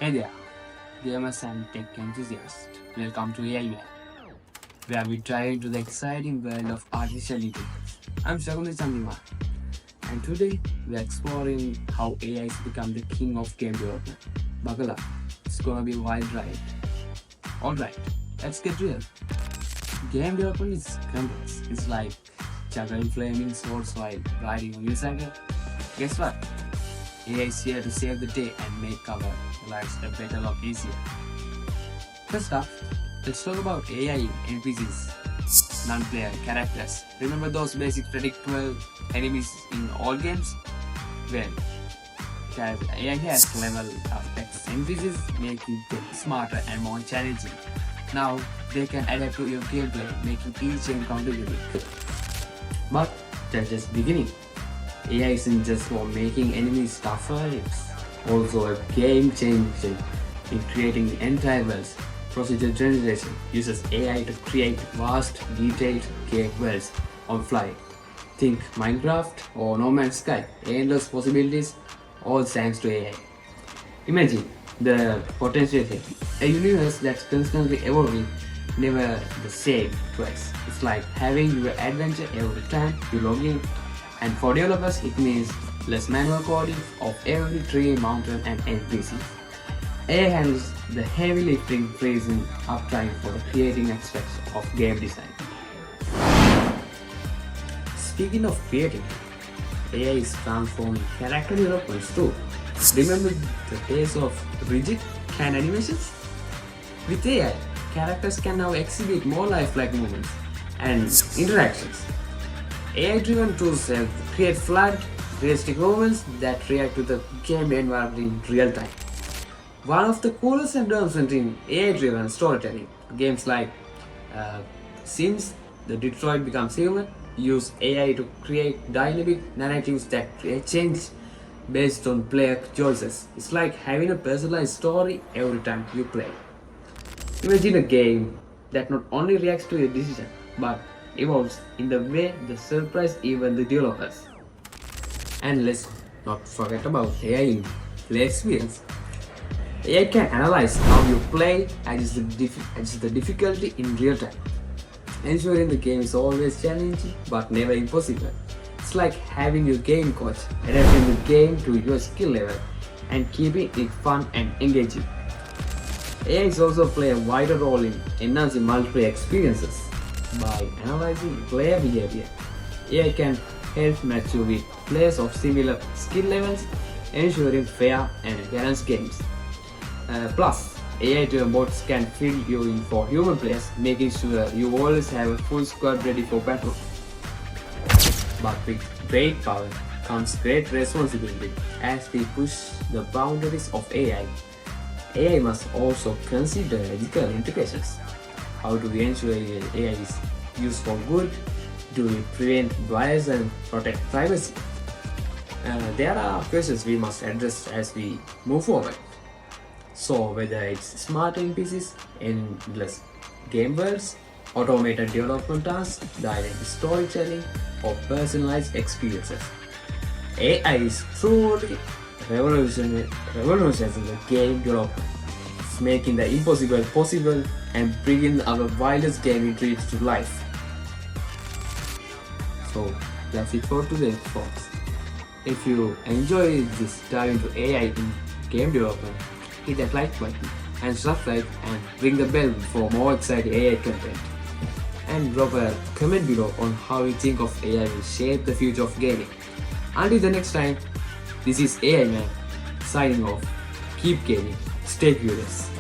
Hey there, gamers and tech enthusiasts. Welcome to AIinGaming, where we dive into the exciting world of artificial intelligence. I'm Shagunji Chandima, and today we are exploring how AI has become the king of game development. Buckle up, it's gonna be a wild ride. Alright, let's get real. Game development is complex. It's like juggling flaming swords while riding a unicycle. Guess what? AI is here to save the day and make our lives a better lot easier. First up, let's talk about AI in NPCs, non-player characters. Remember those basic predictable enemies in all games? Well, AI has leveled up its NPCs, making them smarter and more challenging. Now, they can adapt to your gameplay, making each encounter unique. But that's just beginning. AI isn't just for making enemies tougher, it's also a game changer in creating entire worlds. Procedural generation uses AI to create vast, detailed game worlds on fly. Think Minecraft or No Man's Sky, endless possibilities, all thanks to AI. Imagine the potential here. A universe that's constantly evolving, never the same twice. It's like having your adventure every time you log in. And for developers, it means less manual coding of every tree, mountain, and NPC. AI handles the heavy lifting, freezing uptime for the creating aspects of game design. Speaking of creating, AI is transforming character developments too. Remember the days of rigid hand animations? With AI, characters can now exhibit more lifelike movements and interactions. AI-driven tools help create flat, realistic moments that react to the game environment in real time. One of the coolest advancements in AI-driven storytelling, games like Sims, The Detroit Becomes Human, use AI to create dynamic narratives that change based on player choices. It's like having a personalized story every time you play. Imagine a game that not only reacts to your decision, but evolves in the way that surprise even the developers. And let's not forget about AI in play experience. AI can analyze how you play and adjust the difficulty in real time, ensuring the game is always challenging but never impossible. It's like having your game coach adapting the game to your skill level and keeping it fun and engaging. AI is also play a vital role in enhancing multiplayer experiences. By analyzing player behavior, AI can help match you with players of similar skill levels, ensuring fair and balanced games. Plus, AI-driven bots can fill you in for human players, making sure you always have a full squad ready for battle. But with great power comes great responsibility. As we push the boundaries of AI, AI must also consider ethical implications. How do we ensure AI is used for good? Do we prevent bias and protect privacy? There are questions we must address as we move forward. So whether it's smart NPCs, endless game worlds, automated development tasks, dynamic storytelling, or personalized experiences, AI is truly revolutionizing the game development. It's making the impossible possible and bringing our wildest gaming dreams to life. So that's it for today, folks. If you enjoy this dive into AI in game development, hit that like button and subscribe and ring the bell for more exciting AI content. And drop a comment below on how you think of AI will shape the future of gaming. Until the next time, this is AI Man signing off. Keep gaming, stay curious.